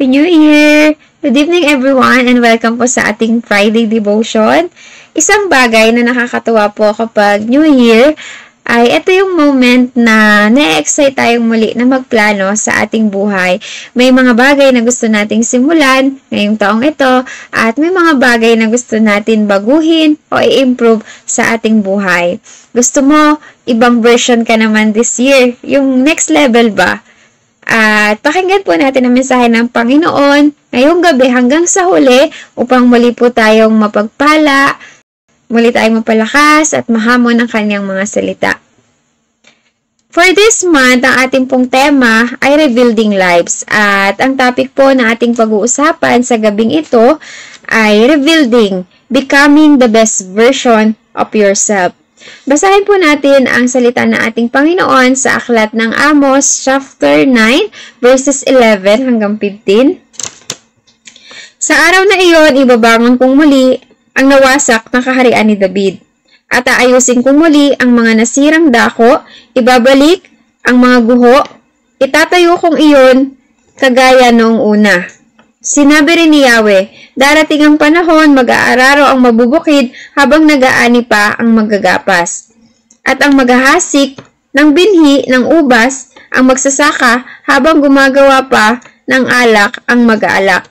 Happy New Year! Good evening everyone and welcome po sa ating Friday devotion. Isang bagay na nakakatuwa po kapag New Year ay ito yung moment na na-excite tayong muli na magplano sa ating buhay. May mga bagay na gusto nating simulan ngayong taong ito at may mga bagay na gusto natin baguhin o i-improve sa ating buhay. Gusto mo ibang version ka naman this year, yung next level ba? At pakinggan po natin ang mensahe ng Panginoon ngayong gabi hanggang sa huli upang muli po tayong mapagpala, muli tayong mapalakas at mahamon ang kanyang mga salita. For this month, ang ating pong tema ay Rebuilding Lives. At ang topic po na ating pag-uusapan sa gabing ito ay Rebuilding, Becoming the Best Version of Yourself. Basahin po natin ang salita ng ating Panginoon sa aklat ng Amos chapter 9 verses 11 hanggang 15. Sa araw na iyon, ibabangon kong muli ang nawasak na kaharian ni David. At aayusin kong muli ang mga nasirang dako, ibabalik ang mga guho, itatayo kong iyon kagaya noong una. Sinabi rin ni Yahweh, darating ang panahon, mag-aararo ang mabubukid habang nag-aani pa ang magagapas. At ang maghahasik ng binhi ng ubas, ang magsasaka habang gumagawa pa ng alak ang mag-aalak.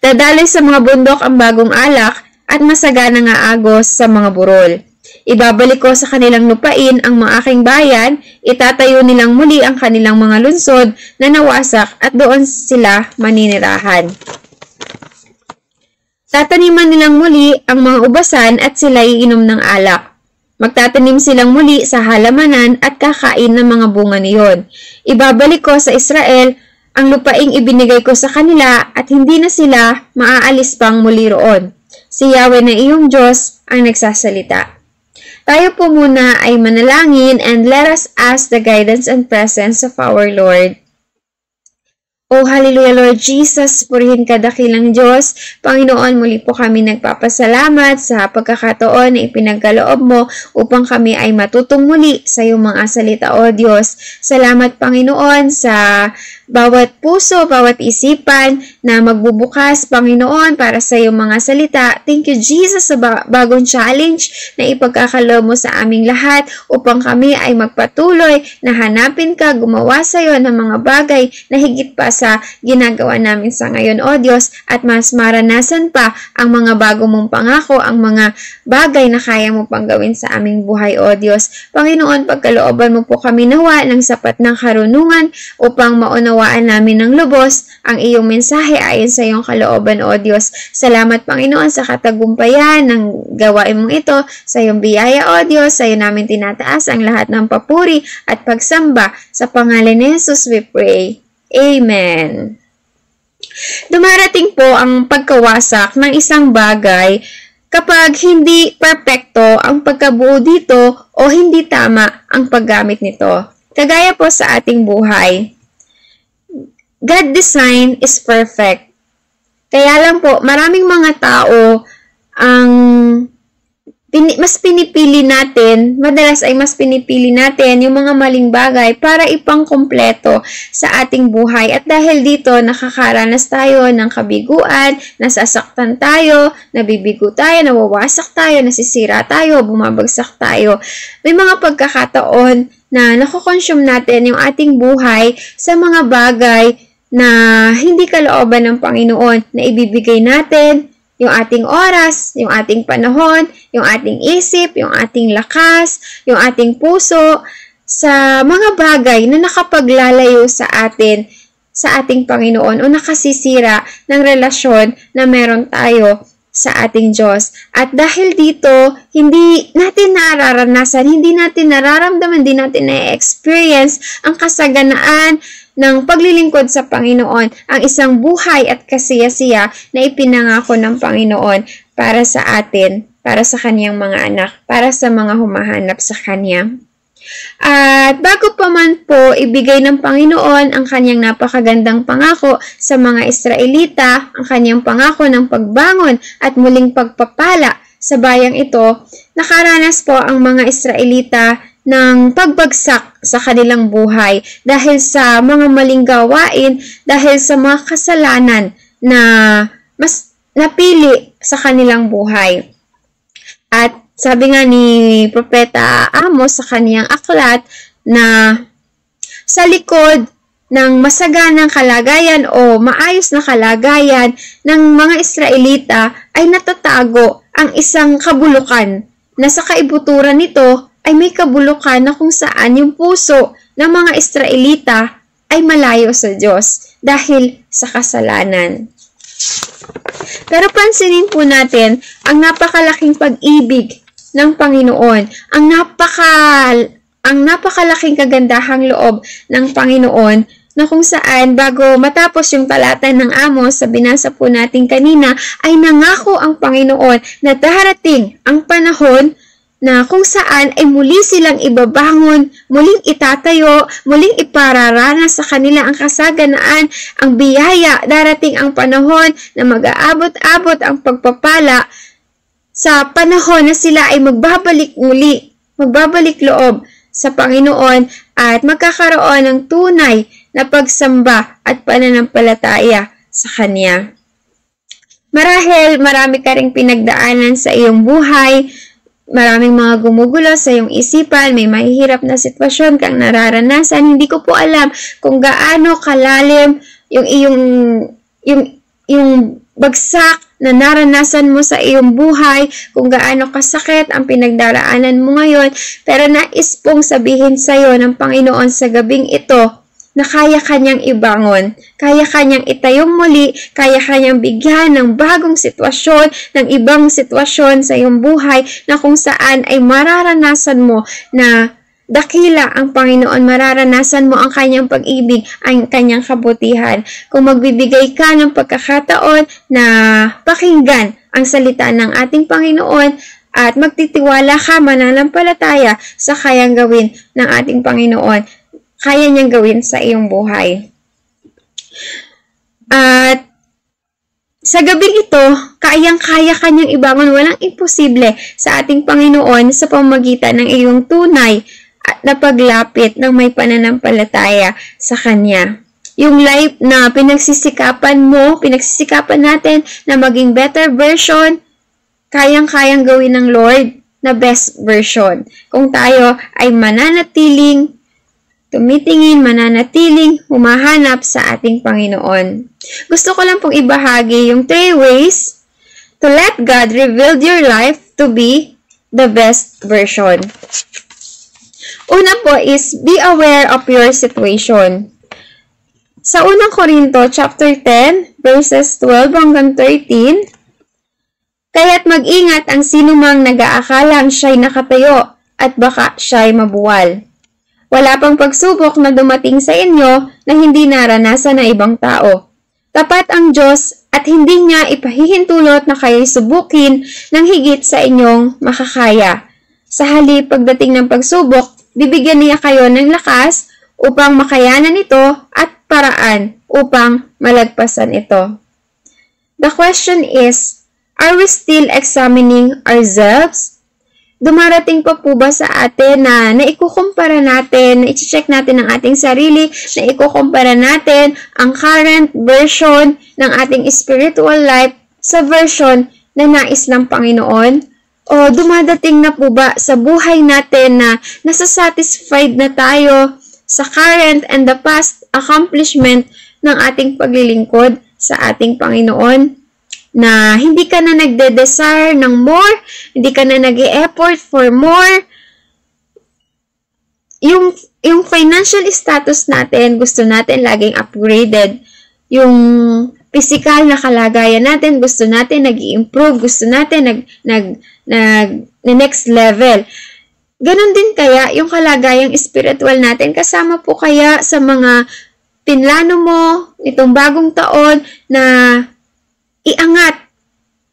Dadaloy sa mga bundok ang bagong alak at masagana nga agos sa mga burol. Ibabalik ko sa kanilang lupain ang mga aking bayan, itatayo nilang muli ang kanilang mga lunsod na nawasak at doon sila maninirahan. Tataniman nilang muli ang mga ubasan at sila iinom ng alak. Magtatanim silang muli sa halamanan at kakain ng mga bunga niyon. Ibabalik ko sa Israel ang lupaing ibinigay ko sa kanila at hindi na sila maaalis pang muli roon. Si Yahweh na iyong Diyos ang nagsasalita. Tayo po muna ay manalangin and let us ask the guidance and presence of our Lord. Oh, hallelujah, Lord Jesus, purihin ka dakilang Diyos. Panginoon, muli po kami nagpapasalamat sa pagkakataon na ipinagkaloob mo upang kami ay matutong muli sa iyong mga salita, O Diyos. Salamat, Panginoon, sa bawat puso, bawat isipan na magbubukas, Panginoon, para sa iyong mga salita. Thank you, Jesus, sa bagong challenge na ipagkakaloob mo sa aming lahat upang kami ay magpatuloy na hanapin ka, gumawa sa iyo ng mga bagay na higit pa sa ginagawa namin sa ngayon, O Diyos, at mas maranasan pa ang mga bago mong pangako, ang mga bagay na kaya mo pang gawin sa aming buhay, O Diyos. Panginoon, pagkalooban mo po kami nawa ng sapat ng karunungan upang maunawaan namin ng lubos ang iyong mensahe ayon sa iyong kalooban, O Diyos. Salamat, Panginoon, sa katagumpayan ng gawain mong ito, sa iyong biyaya, O Diyos. Sa iyo namin tinataas ang lahat ng papuri at pagsamba. Sa pangalan ni Jesus we pray. Amen. Dumarating po ang pagkawasak ng isang bagay kapag hindi perpekto ang pagkabuo dito o hindi tama ang paggamit nito. Kagaya po sa ating buhay. God design is perfect. Kaya lang po, maraming mga tao ang mas pinipili natin, madalas ay mas pinipili natin yung mga maling bagay para ipangkumpleto sa ating buhay. At dahil dito, nakakaranas tayo ng kabiguan, nasasaktan tayo, nabibigo tayo, nawawasak tayo, nasisira tayo, bumabagsak tayo. May mga pagkakataon na nakokonsume natin yung ating buhay sa mga bagay na hindi kalooban ng Panginoon na ibibigay natin, yung ating oras, yung ating panahon, yung ating isip, yung ating lakas, yung ating puso, sa mga bagay na nakapaglalayo sa atin, sa ating Panginoon, o nakasisira ng relasyon na meron tayo sa ating Diyos. At dahil dito, hindi natin nararanasan, hindi natin nararamdaman, hindi natin na-experience ang kasaganaan ng paglilingkod sa Panginoon, ang isang buhay at kasiyasiya na ipinangako ng Panginoon para sa atin, para sa kanyang mga anak, para sa mga humahanap sa kanya. At bago pa man po ibigay ng Panginoon ang kanyang napakagandang pangako sa mga Israelita, ang kanyang pangako ng pagbangon at muling pagpapala sa bayang ito, nakaranas po ang mga Israelita ng pagbagsak sa kanilang buhay dahil sa mga maling gawain, dahil sa mga kasalanan na mas napili sa kanilang buhay. At sabi nga ni Propeta Amos sa kaniyang aklat na sa likod ng masaganang kalagayan o maayos na kalagayan ng mga Israelita ay natatago ang isang kabulukan na sa kaibuturan nito ay may kabulukan na kung saan yung puso ng mga Israelita ay malayo sa Diyos dahil sa kasalanan. Pero pansinin po natin ang napakalaking pag-ibig ng Panginoon, ang napakalaking kagandahang loob ng Panginoon na kung saan bago matapos yung talata ng Amos sa binasa po natin kanina ay nangako ang Panginoon na darating ang panahon na kung saan ay muli silang ibabangon, muling itatayo, muling ipararanas sa kanila ang kasaganaan, ang biyaya, darating ang panahon na mag-aabot-abot ang pagpapala sa panahon na sila ay magbabalik loob sa Panginoon at magkakaroon ng tunay na pagsamba at pananampalataya sa Kanya. Marahil marami ka ring pinagdaanan sa iyong buhay, maraming mga gumugulo sa iyong isipan, may mahihirap na sitwasyon kang nararanasan. Hindi ko po alam kung gaano kalalim yung bagsak na naranasan mo sa iyong buhay, kung gaano kasakit ang pinagdaraanan mo ngayon, pero nais pong sabihin sa iyo ng Panginoon sa gabing ito na kaya kanyang ibangon, kaya kanyang itayong muli, kaya kanyang bigyan ng bagong sitwasyon, ng ibang sitwasyon sa iyong buhay na kung saan ay mararanasan mo na dakila ang Panginoon, mararanasan mo ang kanyang pag-ibig, ang kanyang kabutihan. Kung magbibigay ka ng pagkakataon na pakinggan ang salita ng ating Panginoon at magtitiwala ka, mananampalataya sa kayang gawin ng ating Panginoon, kaya niyang gawin sa iyong buhay. At sa gabing ito, kayang-kaya kanyang ibangon, walang imposible sa ating Panginoon sa pamamagitan ng iyong tunay na paglapit ng may pananampalataya sa Kanya. Yung life na pinagsisikapan natin na maging better version, kayang-kayang gawin ng Lord na best version. Kung tayo ay mananatiling humahanap sa ating Panginoon. Gusto ko lang pong ibahagi yung 3 ways to let God reveal your life to be the best version. Una po is be aware of your situation. Sa unang Korinto, chapter 10, verses 12 hanggang 13, kaya't mag-ingat ang sinumang nag-aakalang siya'y nakatayo at baka siya'y mabuwal. Wala pang pagsubok na dumating sa inyo na hindi naranasan ng ibang tao. Tapat ang Diyos at hindi niya ipahihintulot na kayo'y subukin ng higit sa inyong makakaya. Sa halip pagdating ng pagsubok, bibigyan niya kayo ng lakas upang makayanan ito at paraan upang malagpasan ito. The question is, are we still examining ourselves? Dumarating pa po ba sa atin na naikukumpara natin, na i-check natin ang ating sarili, na ikukumpara natin ang current version ng ating spiritual life sa version na nais ng Panginoon? O dumadating na po ba sa buhay natin na nasasatisfied na tayo sa current and the past accomplishment ng ating paglilingkod sa ating Panginoon? Na hindi ka na nagde-desire ng more, hindi ka na nag-e-effort for more. Yung financial status natin, gusto natin laging upgraded. Yung physical na kalagayan natin, gusto natin nag-i-improve, gusto natin next level. Ganon din kaya yung kalagayang spiritual natin, kasama po kaya sa mga pinlano mo itong bagong taon na iangat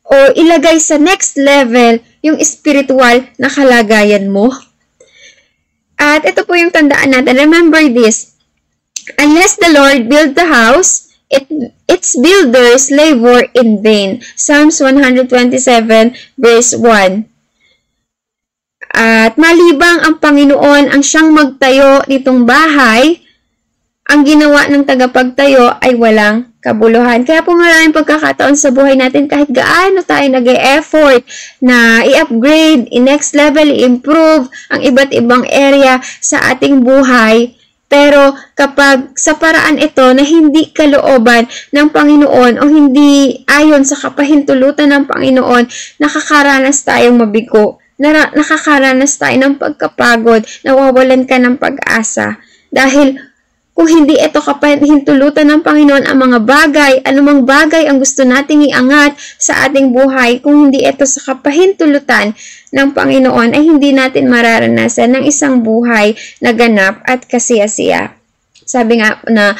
o ilagay sa next level yung spiritual na kalagayan mo. At ito po yung tandaan natin. Remember this. Unless the Lord build the house, its builders labor in vain. Psalms 127 verse 1. At malibang ang Panginoon ang siyang magtayo nitong bahay, ang ginawa ng tagapagtayo ay walang kabuluhan. Kaya po maraming pagkakataon sa buhay natin kahit gaano tayo nag-e-effort na i-upgrade, i-next level, i-improve ang iba't ibang area sa ating buhay. Pero kapag sa paraan ito na hindi kalooban ng Panginoon o hindi ayon sa kapahintulutan ng Panginoon, nakakaranas tayong mabigo, nakakaranas tayo ng pagkapagod, nawawalan ka ng pag-asa. Dahil kung hindi ito kapahintulutan ng Panginoon ang mga bagay, anumang bagay ang gusto nating iangat sa ating buhay, kung hindi ito sa kapahintulutan ng Panginoon, ay hindi natin mararanasan ng isang buhay na ganap at kasiyasiya. Sabi nga na,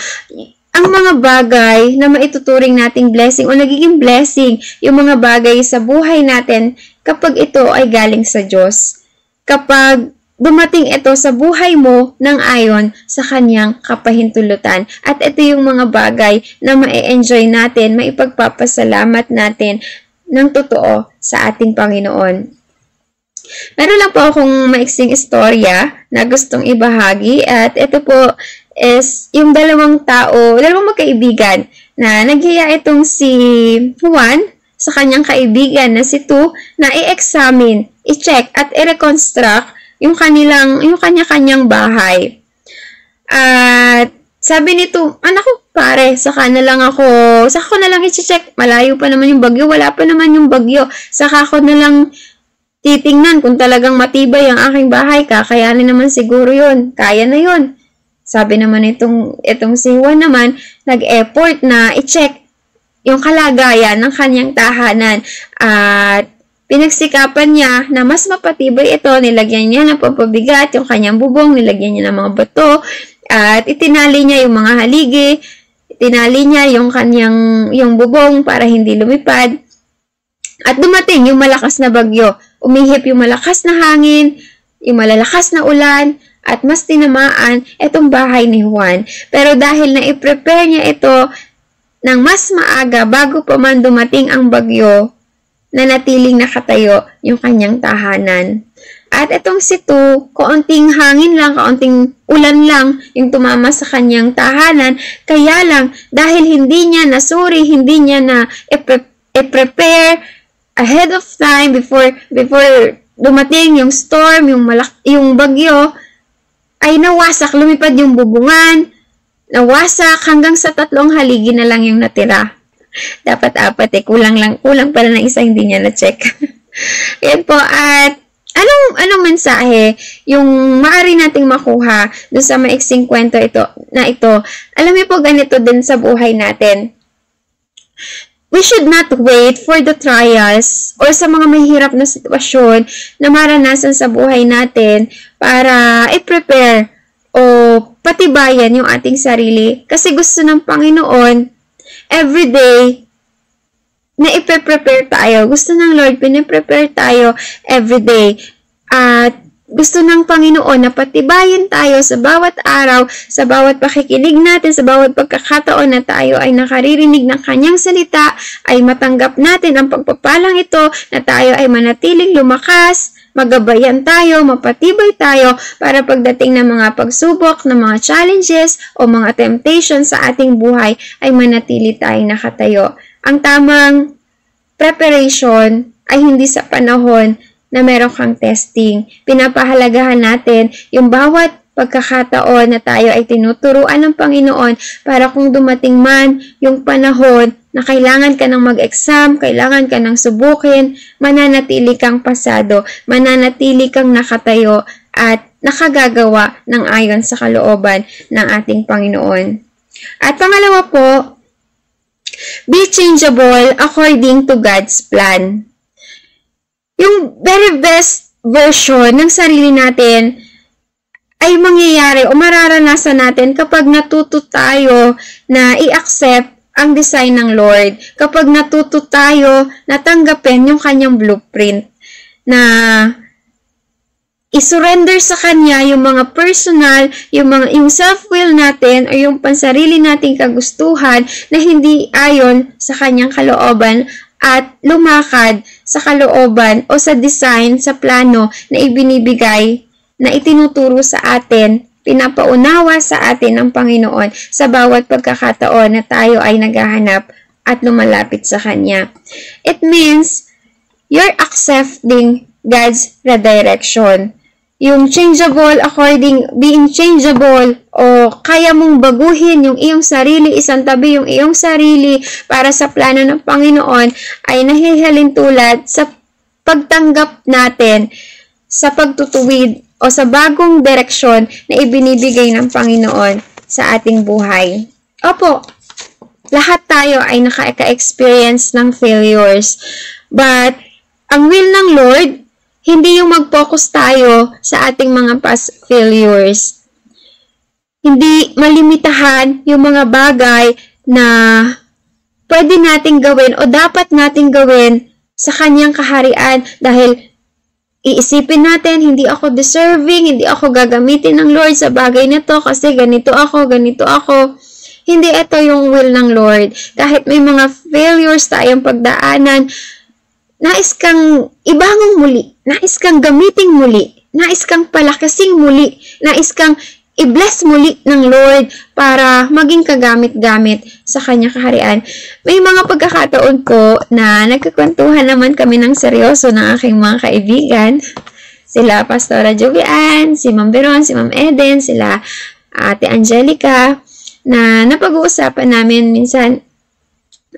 ang mga bagay na maituturing nating blessing o nagiging blessing, yung mga bagay sa buhay natin kapag ito ay galing sa Diyos. Kapag dumating ito sa buhay mo ng ayon sa kanyang kapahintulutan. At ito yung mga bagay na ma-enjoy natin, maipagpapasalamat natin ng totoo sa ating Panginoon. Meron lang po akong maiksing istorya na gustong ibahagi at ito po is yung dalawang magkaibigan na nagyaya itong si Juan sa kanyang kaibigan na si Tu na i-examine, i-check at i-reconstruct yung kanya-kanyang bahay. At sabi nito, anak ko pare, saka ko na lang i-check. Malayo pa naman yung bagyo, wala pa naman yung bagyo. Saka ko na lang titingnan kung talagang matibay ang aking bahay. Kakayanin naman siguro yun. Kaya na yun. Sabi naman itong si Juan naman, nag-effort na i-check yung kalagayan ng kanyang tahanan. At pinagsikapan niya na mas mapatibay ito, nilagyan niya ng pampabigat yung kanyang bubong, nilagyan niya ng mga bato, at itinali niya yung mga haligi, itinali niya yung bubong para hindi lumipad. At dumating yung malakas na bagyo, umihip yung malakas na hangin, yung malalakas na ulan, at mas tinamaan itong bahay ni Juan. Pero dahil na i-prepare niya ito ng mas maaga bago pa man dumating ang bagyo, na natiling nakatayo yung kanyang tahanan. At itong si Tu, kaunting hangin lang, kaunting ulan lang yung tumama sa kanyang tahanan. Kaya lang, dahil hindi niya nasuri, hindi niya na i-prepare ahead of time before dumating yung storm, yung bagyo, ay nawasak, lumipad yung bubungan, nawasak hanggang sa 3 haligi na lang yung natira. Dapat 4 kulang pala ng isa, hindi niya na-check. Yan po, at anong mensahe yung maaari nating makuha doon sa maiksing kwento ito? Alam niyo po, ganito din sa buhay natin. We should not wait for the trials or sa mga mahirap na sitwasyon na maranasan sa buhay natin para i-prepare o patibayan yung ating sarili. Kasi gusto ng Panginoon everyday na ipe-prepare tayo. Gusto ng Lord, piniprepare tayo everyday. At gusto ng Panginoon na patibayin tayo sa bawat araw, sa bawat pakikinig natin, sa bawat pagkakataon na tayo ay nakaririnig ng kanyang salita, ay matanggap natin ang pagpapalang ito, na tayo ay manatiling lumakas, magabayan tayo, mapatibay tayo, para pagdating ng mga pagsubok, ng mga challenges, o mga temptations sa ating buhay, ay manatili tayong nakatayo. Ang tamang preparation ay hindi sa panahon na meron kang testing. Pinapahalagahan natin yung bawat pagkakataon na tayo ay tinuturuan ng Panginoon para kung dumating man yung panahon na kailangan ka ng mag-exam, kailangan ka ng subukin, mananatili kang pasado, mananatili kang nakatayo at nakagagawa ng ayon sa kalooban ng ating Panginoon. At pangalawa po, be changeable according to God's plan. Yung very best version ng sarili natin ay mangyayari o mararanasan natin kapag natuto tayo na i-accept ang design ng Lord. Kapag natuto tayo na tanggapin yung kanyang blueprint, na i-surrender sa kanya yung mga personal, yung self-will natin o yung pansarili nating kagustuhan na hindi ayon sa kanyang kalooban, at lumakad sa kalooban o sa design, sa plano na ibinibigay, na itinuturo sa atin, pinapaunawa sa atin ng Panginoon sa bawat pagkakataon na tayo ay naghahanap at lumalapit sa Kanya. It means you're accepting God's redirection. Yung changeable being changeable, o kaya mong baguhin yung iyong sarili, isang tabi yung iyong sarili para sa plano ng Panginoon, ay nahihalin tulad sa pagtanggap natin sa pagtutuwid o sa bagong direksyon na ibinibigay ng Panginoon sa ating buhay. Opo, lahat tayo ay naka-experience ng failures. But, ang will ng Lord, hindi yung mag-focus tayo sa ating mga past failures. Hindi malimitahan yung mga bagay na pwede nating gawin o dapat nating gawin sa Kanyang kaharian dahil iisipin natin, hindi ako deserving, hindi ako gagamitin ng Lord sa bagay na to kasi ganito ako. Hindi ito yung will ng Lord. Kahit may mga failures tayong pagdaanan, nais kang ibangon muli, nais kang gamitin muli, nais kang palakasin muli, nais kang i-bless muli ng Lord para maging kagamit-gamit sa Kanyang kaharian. May mga pagkakataon ko na nagkakwentuhan naman kami ng seryoso ng aking mga kaibigan. Sila Pastora Jovian, si Ma'am Beron, si Ma'am Eden, sila Ate Angelica, na napag-uusapan namin minsan.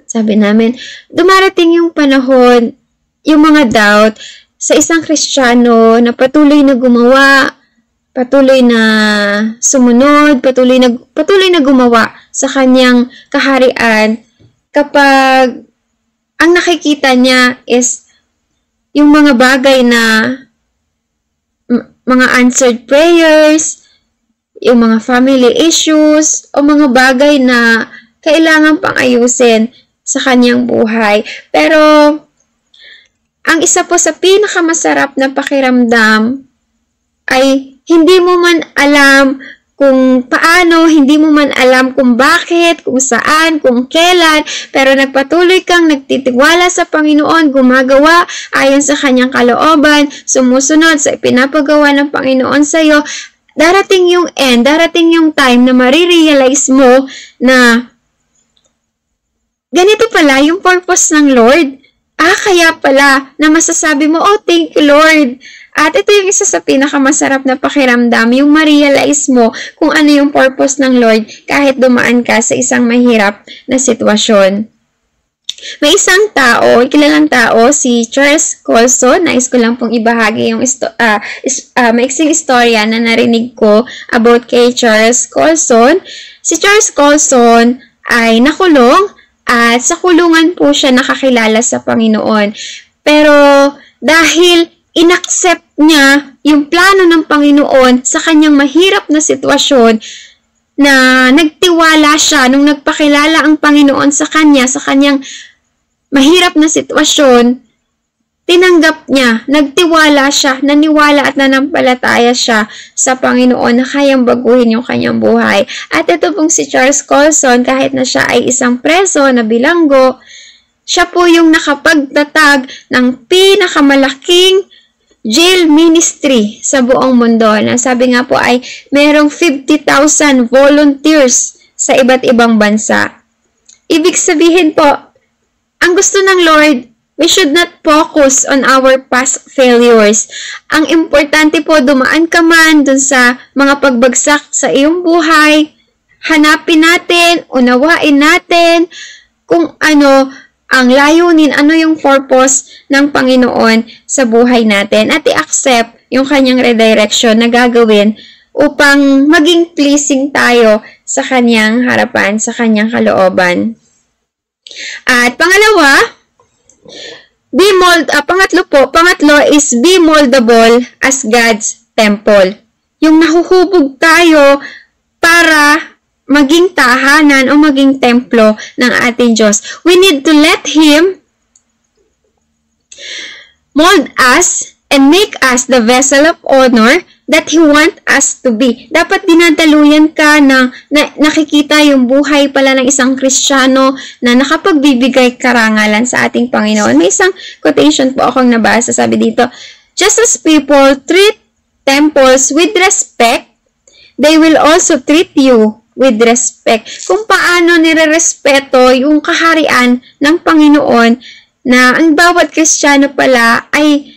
Sabi namin, dumarating yung panahon, yung mga doubt sa isang Kristiyano na patuloy na gumawa, patuloy na sumunod, patuloy na gumawa sa Kanyang kaharian kapag ang nakikita niya is yung mga bagay na mga answered prayers, yung mga family issues, o mga bagay na kailangan pang ayusin sa kanyang buhay. Pero ang isa po sa pinakamasarap na pakiramdam ay hindi mo man alam kung paano, hindi mo man alam kung bakit, kung saan, kung kailan, pero nagpatuloy kang nagtitiwala sa Panginoon, gumagawa ayon sa Kanyang kalooban, sumusunod sa ipinapagawa ng Panginoon sa iyo. Darating yung end, darating yung time na marirealize mo na ganito pala yung purpose ng Lord. Kaya pala na masasabi mo, oh, thank you, Lord. At ito yung isa sa pinakamasarap na pakiramdam, yung ma-realize mo kung ano yung purpose ng Lord kahit dumaan ka sa isang mahirap na sitwasyon. May isang tao, kilalang tao, si Charles Colson. Nais ko lang pong ibahagi yung maiksing istorya na narinig ko about kay Charles Colson. Si Charles Colson ay nakulong at sa kulungan po siya nakakilala sa Panginoon. Pero dahil inaccept niya yung plano ng Panginoon sa kanyang mahirap na sitwasyon, na nagtiwala siya nung nagpakilala ang Panginoon sa kanya, sa kanyang mahirap na sitwasyon, tinanggap niya, nagtiwala siya, naniwala at nanampalataya siya sa Panginoon na kayang baguhin yung kanyang buhay. At ito pong si Charles Colson, kahit na siya ay isang preso na bilanggo, siya po yung nakapagtatag ng pinakamalaking jail ministry sa buong mundo. Na sabi nga po ay merong 50,000 volunteers sa iba't ibang bansa. Ibig sabihin po, ang gusto ng Lord, we should not focus on our past failures. Ang importante po, dumaan ka man dun sa mga pagbagsak sa iyong buhay, hanapin natin, unawain natin kung ano ang layunin, ano yung purpose ng Panginoon sa buhay natin, at i-accept yung kanyang redirection na gagawin upang maging pleasing tayo sa kanyang harapan, sa kanyang kalooban. At pangalawa, pangatlo is be moldable as God's temple. Yung nahuhubog tayo para maging tahanan o maging templo ng ating Diyos. We need to let Him mold us and make us the vessel of honor that He want us to be. Dapat dinadaluyan ka na nakikita yung buhay pala ng isang Kristiyano na nakapagbibigay karangalan sa ating Panginoon. May isang quotation po akong nabasa, sabi dito, just as people treat temples with respect, they will also treat you with respect. Kung paano nirerespeto yung kaharian ng Panginoon na ang bawat Kristiyano pala ay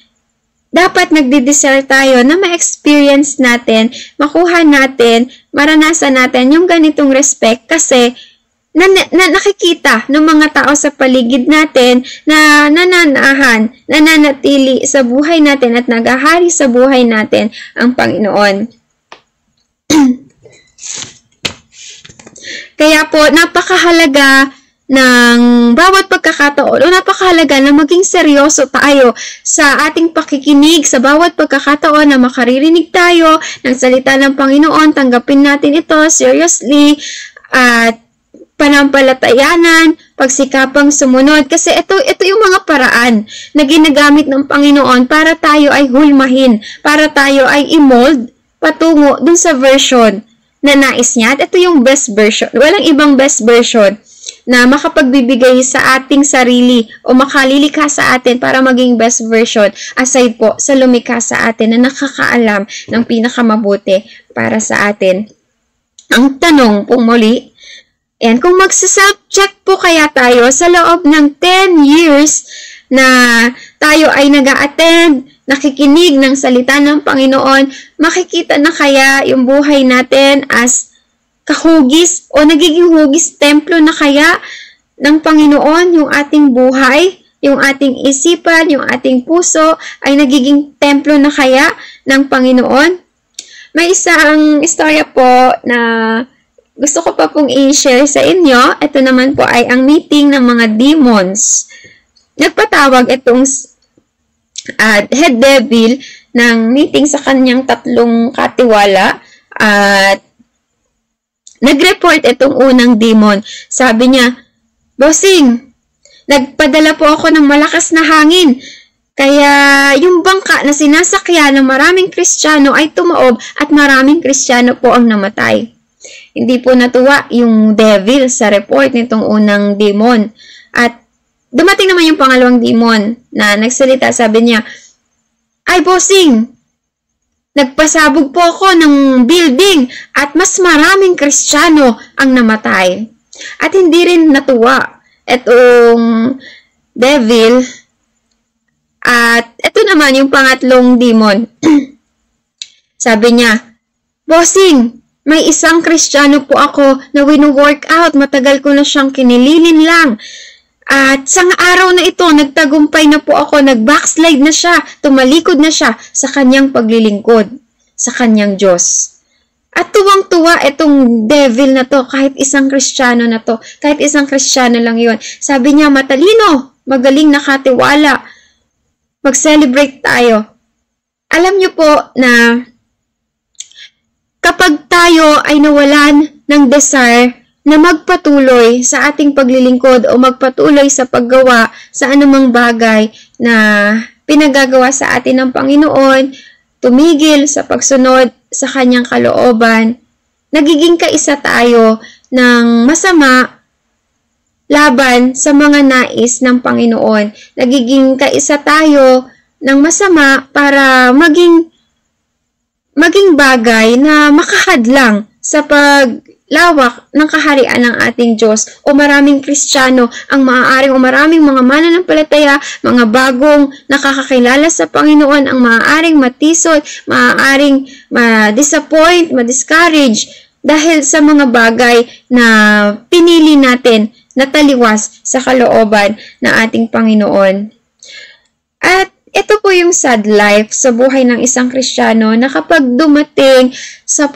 dapat nagdi-desire tayo na ma-experience natin, makuha natin, maranasan natin yung ganitong respect kasi nakikita ng mga tao sa paligid natin na nananatili sa buhay natin at nagahari sa buhay natin ang Panginoon. Kaya po, napakahalaga ng bawat pagkakataon o napakahalaga na maging seryoso tayo sa ating pakikinig sa bawat pagkakataon na makaririnig tayo ng salita ng Panginoon. Tanggapin natin ito seriously at panampalatayanan, pagsikapang sumunod. Kasi ito yung mga paraan na ginagamit ng Panginoon para tayo ay hulmahin, para tayo ay i-mold patungo dun sa version na nais niya. At ito yung best version. Walang ibang best version na makapagbibigay sa ating sarili o makalilikha sa atin para maging best version aside po sa lumikha sa atin na nakakaalam ng pinakamabuti para sa atin. Ang tanong pong muli, kung magsa-self-check po kaya tayo sa loob ng 10 years na tayo ay nag-a-attend, nakikinig ng salita ng Panginoon, makikita na kaya yung buhay natin as kahugis o nagiging hugis templo na kaya ng Panginoon yung ating buhay, yung ating isipan, yung ating puso ay nagiging templo na kaya ng Panginoon? May isang istorya po na gusto ko pa pong i-share sa inyo. Ito naman po ay ang meeting ng mga demons. Nagpatawag itong head devil ng meeting sa kanyang 3 katiwala at nag-report itong unang demon. Sabi niya, Bossing, nagpadala po ako ng malakas na hangin. Kaya yung bangka na sinasakyan ng maraming Kristiyano ay tumaob at maraming Kristiyano po ang namatay. Hindi po natuwa yung devil sa report nitong unang demon. At dumating naman yung pangalawang demon na nagsalita. Sabi niya, ay Bossing, nagpasabog po ako ng building at mas maraming Kristiyano ang namatay. At hindi rin natuwa itong devil. At ito naman yung pangatlong demon. Sabi niya, Bossing, may isang Kristiyano po ako na wino-workout. Matagal ko na siyang kinililin lang. At sa araw na ito, nagtagumpay na po ako, nag-backslide na siya, tumalikod na siya sa kanyang paglilingkod, sa kanyang Diyos. At tuwang-tuwa itong devil na to, kahit isang Kristiyano na to, kahit isang Kristiyano lang yun. Sabi niya, matalino, magaling nakatiwala, mag-celebrate tayo. Alam niyo po na kapag tayo ay nawalan ng desire na magpatuloy sa ating paglilingkod o magpatuloy sa paggawa sa anumang bagay na pinagagawa sa atin ng Panginoon, tumigil sa pagsunod sa kanyang kalooban, nagiging kaisa tayo ng masama laban sa mga nais ng Panginoon. Nagiging kaisa tayo ng masama para maging bagay na makahadlang sa paglawak ng kaharian ng ating Diyos o maraming Kristiyano ang maaaring o maraming mga mananampalataya, mga bagong nakakakilala sa Panginoon ang maaaring matisod, maaaring ma-disappoint, ma-discourage dahil sa mga bagay na pinili natin na taliwas sa kalooban ng ating Panginoon. At ito po yung sad life sa buhay ng isang Kristiyano na kapag dumating sa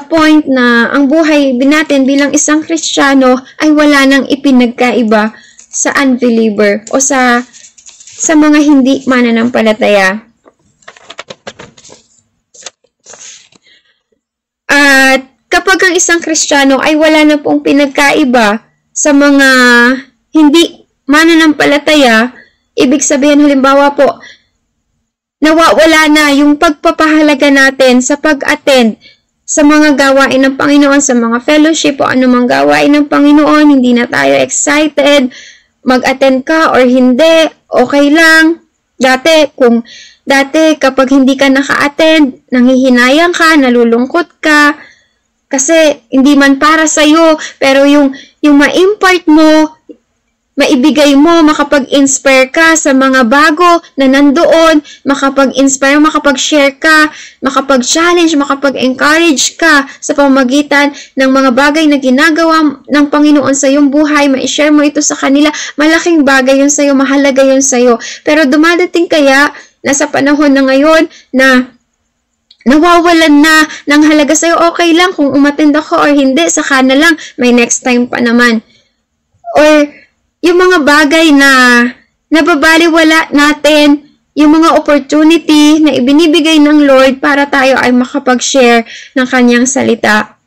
point na ang buhay natin bilang isang Kristiyano ay wala nang ipinagkaiba sa unbeliever o sa mga hindi mananampalataya. At kapag ang isang Kristiyano ay wala na pong pinagkaiba sa mga hindi mananampalataya, ibig sabihin, halimbawa po, nawawala na yung pagpapahalaga natin sa pag-attend sa mga gawain ng Panginoon, sa mga fellowship o anumang gawain ng Panginoon. Hindi na tayo excited, mag-attend ka or hindi, okay lang. Dati kapag hindi ka naka-attend, nanghihinayang ka, nalulungkot ka, kasi hindi man para sa'yo, pero yung ma-impart mo, maibigay mo, makapag-inspire ka sa mga bago na nandoon, makapag-inspire, makapag-share ka, makapag-challenge, makapag-encourage ka sa pamamagitan ng mga bagay na ginagawa ng Panginoon sa iyong buhay, ma-share mo ito sa kanila, malaking bagay yun sa iyo, mahalaga yun sa iyo. Pero dumadating kaya, nasa panahon na ngayon na nawawalan na ng halaga sa iyo, okay lang kung umattend ako or hindi, saka na lang, may next time pa naman. Or yung mga bagay na nababaliwala natin, yung mga opportunity na ibinibigay ng Lord para tayo ay makapag-share ng kanyang salita.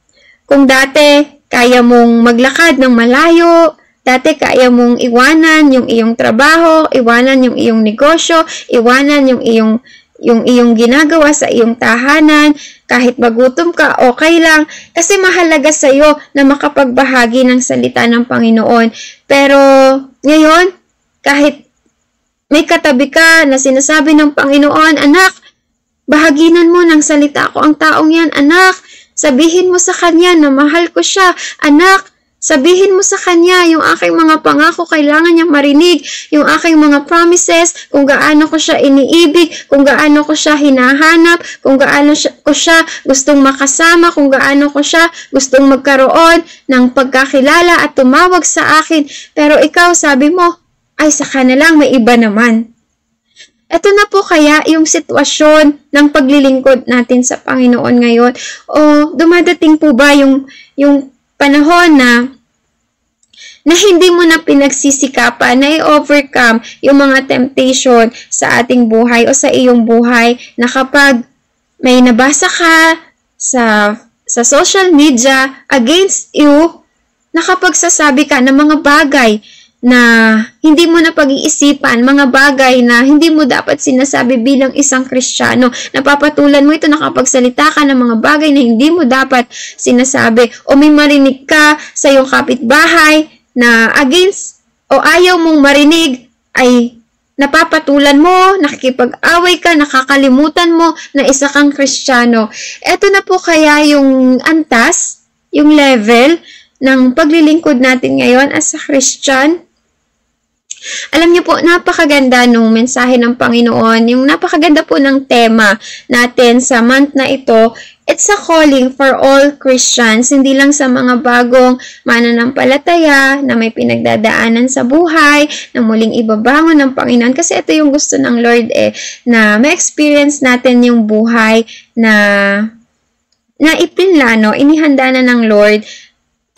Kung dati, kaya mong maglakad ng malayo, dati kaya mong iwanan yung iyong trabaho, iwanan yung iyong negosyo, iwanan yung iyong ginagawa sa iyong tahanan, kahit magutom ka, okay lang. Kasi mahalaga sa iyo na makapagbahagi ng salita ng Panginoon. Pero ngayon, kahit may katabi ka na sinasabi ng Panginoon, anak, bahaginan mo ng salita ko ang taong yan, anak. Sabihin mo sa kanya na mahal ko siya, anak. Sabihin mo sa kanya yung aking mga pangako, kailangan niyang marinig, yung aking mga promises, kung gaano ko siya iniibig, kung gaano ko siya hinahanap, kung gaano ko siya gustong makasama, kung gaano ko siya gustong magkaroon ng pagkakilala at tumawag sa akin. Pero ikaw, sabi mo, ay saka na lang, may iba naman. Ito na po kaya yung sitwasyon ng paglilingkod natin sa Panginoon ngayon. O dumadating po ba yung panahon na hindi mo na pinagsisikapan na i-overcome yung mga temptation sa ating buhay o sa iyong buhay, na kapag may nabasa ka sa social media against you, nakapagsasabi ka ng mga bagay na hindi mo na pag-iisipan, mga bagay na hindi mo dapat sinasabi bilang isang Kristiyano. Napapatulan mo ito, nakapagsalita ka ng mga bagay na hindi mo dapat sinasabi. O may marinig ka sa iyong kapitbahay na against o ayaw mong marinig, ay napapatulan mo, nakikipag-away ka, nakakalimutan mo na isa kang Kristiyano. Ito na po kaya yung antas, yung level ng paglilingkod natin ngayon as a Christian. Alam niyo po, napakaganda nung mensahe ng Panginoon, yung napakaganda po ng tema natin sa month na ito. It's a calling for all Christians, hindi lang sa mga bagong mananampalataya na may pinagdadaanan sa buhay, na muling ibabangon ng Panginoon. Kasi ito yung gusto ng Lord na ma-experience natin yung buhay na ipinlano, inihanda na ng Lord.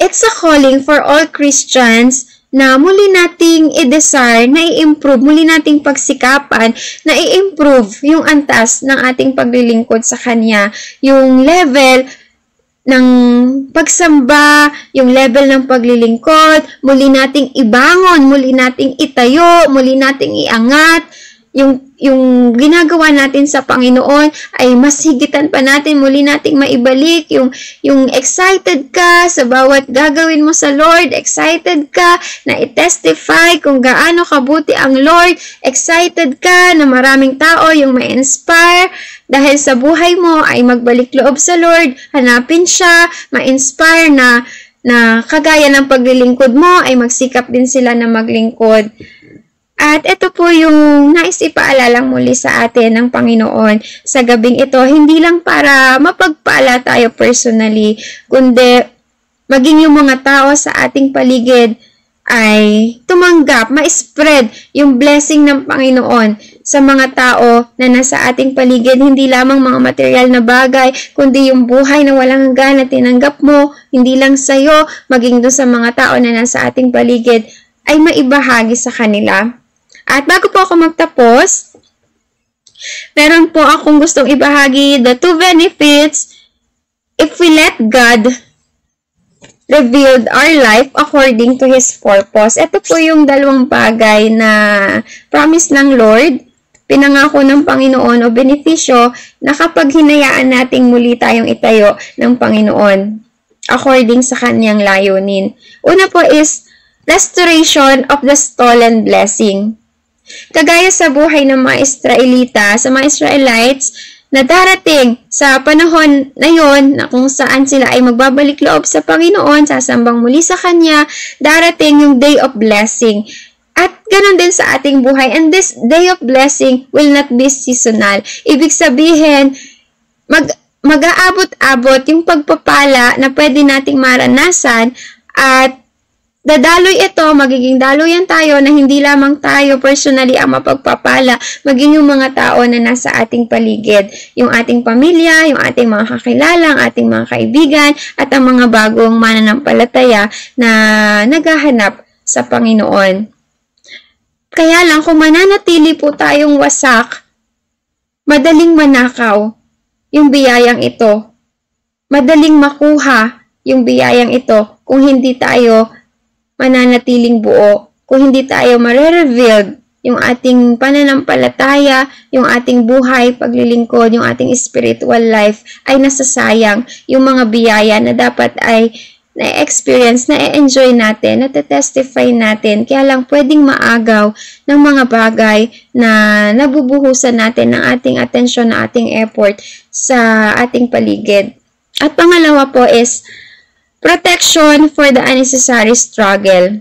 It's a calling for all Christians na muli nating i-desire, na i-improve, muli nating pagsikapan, na i-improve yung antas ng ating paglilingkod sa Kanya, yung level ng pagsamba, yung level ng paglilingkod, muli nating ibangon, muli nating itayo, muli nating iangat, yung ginagawa natin sa Panginoon ay mas higitan pa natin, muli nating maibalik yung excited ka sa bawat gagawin mo sa Lord, excited ka na i-testify kung gaano kabuti ang Lord, excited ka na maraming tao yung ma-inspire dahil sa buhay mo ay magbalik loob sa Lord, hanapin siya, ma-inspire na kagaya ng paglilingkod mo ay magsikap din sila na maglingkod. At ito po yung nais ipaalala muli sa atin ng Panginoon sa gabing ito, hindi lang para mapagpala tayo personally, kundi maging yung mga tao sa ating paligid ay tumanggap, ma-spread yung blessing ng Panginoon sa mga tao na nasa ating paligid, hindi lamang mga material na bagay, kundi yung buhay na walang hanggan na tinanggap mo, hindi lang sa'yo, maging doon sa mga tao na nasa ating paligid, ay maibahagi sa kanila. At bago po ako magtapos, meron po akong gustong ibahagi, the 2 benefits if we let God reveal our life according to His purpose. Ito po yung 2 bagay na promise ng Lord pinangako ng Panginoon o benepisyo na kapag hinayaan nating muli tayong itayo ng Panginoon according sa kanyang layunin. Una po is restoration of the stolen blessing. Kagaya sa buhay ng mga Israelita, sa mga Israelites, na darating sa panahon na yon na kung saan sila ay magbabalik loob sa Panginoon, sasambang muli sa Kanya, darating yung day of blessing. At ganun din sa ating buhay. And this day of blessing will not be seasonal. Ibig sabihin, mag-aabot-abot yung pagpapala na pwede nating maranasan at dadaloy ito, magiging daloyan tayo na hindi lamang tayo personally ang mapagpapala, maging yung mga tao na nasa ating paligid, yung ating pamilya, yung ating mga kakilala, ang ating mga kaibigan, at ang mga bagong mananampalataya na naghahanap sa Panginoon. Kaya lang, kung mananatili po tayong wasak, madaling manakaw yung biyayang ito. Madaling makuha yung biyayang ito kung hindi tayo mananatiling buo, kung hindi tayo mare-revealed yung ating pananampalataya, yung ating buhay, paglilingkod, yung ating spiritual life, ay nasasayang yung mga biyaya na dapat ay na-experience, na-enjoy natin, na-testify natin. Kaya lang pwedeng maagaw ng mga bagay na nabubuhusan natin ng ating atensyon, ng ating effort sa ating paligid. At pangalawa po is protection for the unnecessary struggle.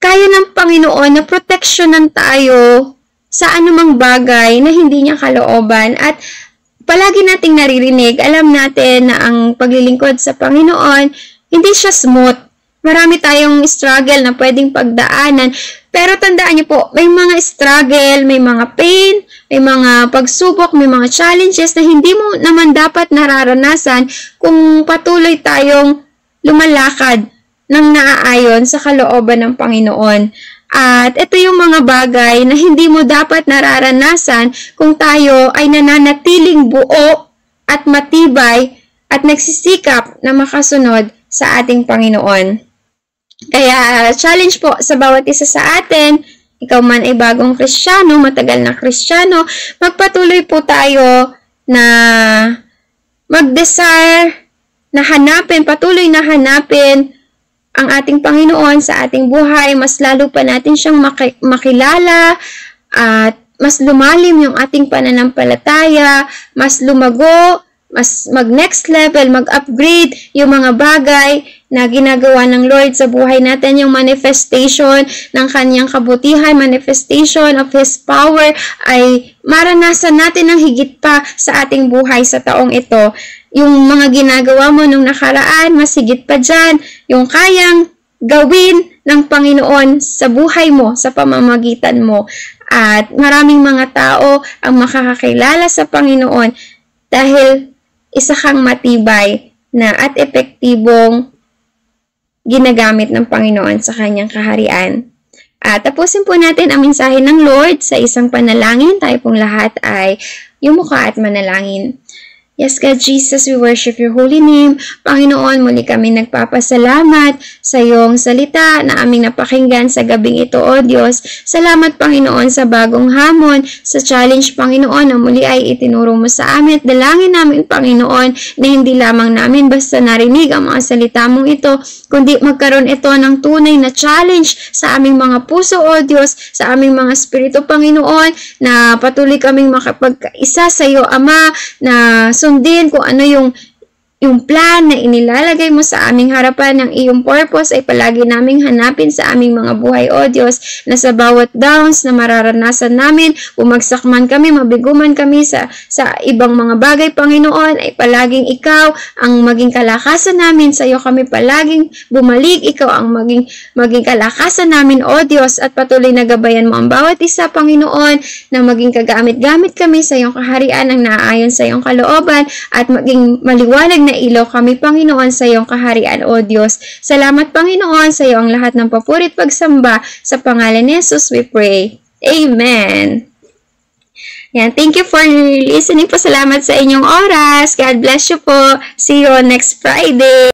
Kaya ng Panginoon na proteksyonan tayo sa anumang bagay na hindi niya kalooban at palagi nating naririnig, alam natin na ang paglilingkod sa Panginoon, hindi siya smooth. Marami tayong struggle na pwedeng pagdaanan. Pero tandaan niyo po, may mga struggle, may mga pain, may mga pagsubok, may mga challenges na hindi mo naman dapat nararanasan kung patuloy tayong lumalakad ng naaayon sa kalooban ng Panginoon. At ito yung mga bagay na hindi mo dapat nararanasan kung tayo ay nananatiling buo at matibay at nagsisikap na makasunod sa ating Panginoon. Kaya challenge po sa bawat isa sa atin, ikaw man ay bagong Kristiyano, matagal na Kristiyano, magpatuloy po tayo na mag-desire na hanapin, patuloy na hanapin ang ating Panginoon sa ating buhay, mas lalo pa natin siyang makilala at mas lumalim yung ating pananampalataya, mas lumago, mas mag-next level, mag-upgrade yung mga bagay na ginagawa ng Lord sa buhay natin, yung manifestation ng kanyang kabutihan, manifestation of His power ay maranasan natin ng higit pa sa ating buhay sa taong ito. Yung mga ginagawa mo nung nakaraan, mas higit pa dyan, yung kayang gawin ng Panginoon sa buhay mo, sa pamamagitan mo. At maraming mga tao ang makakakilala sa Panginoon dahil isa kang matibay na at epektibong ginagamit ng Panginoon sa kanyang kaharian. At tapusin po natin ang mensahe ng Lord sa isang panalangin. Tayo pong lahat ay yumuko at manalangin. Yes, God, Jesus, we worship your holy name. Panginoon, muli kami nagpapasalamat sa iyong salita na aming napakinggan sa gabing ito, O Diyos. Salamat, Panginoon, sa bagong hamon, sa challenge, Panginoon, na muli ay itinuro mo sa amin. At dalangin namin, Panginoon, na hindi lamang namin basta narinig ang mga salita mong ito, kundi magkaroon ito ng tunay na challenge sa aming mga puso, O Diyos, sa aming mga spirito, Panginoon, na patuloy kaming makapagkaisa sa iyo, Ama, na sundin kung ano yung plan na inilalagay mo sa aming harapan, ng iyong purpose ay palagi naming hanapin sa aming mga buhay, O Diyos, na sa bawat downs na mararanasan namin, bumagsak man kami, mabiguman kami sa ibang mga bagay, Panginoon, ay palaging ikaw ang maging kalakasan namin, sa iyo kami palaging bumalik, ikaw ang maging kalakasan namin, O Diyos, at patuloy na gabayan mo ang bawat isa, Panginoon, na maging kagamit-gamit kami sa iyong kaharian ng naaayon sa iyong kalooban, at maging maliwanag na ilaw kami, Panginoon, sa iyong kaharian, O Diyos. Salamat, Panginoon, sa iyo ang lahat ng papuri at pagsamba. Sa pangalan ni Jesus we pray. Amen. Yan. Thank you for listening po. Salamat sa inyong oras. God bless you po. See you next Friday.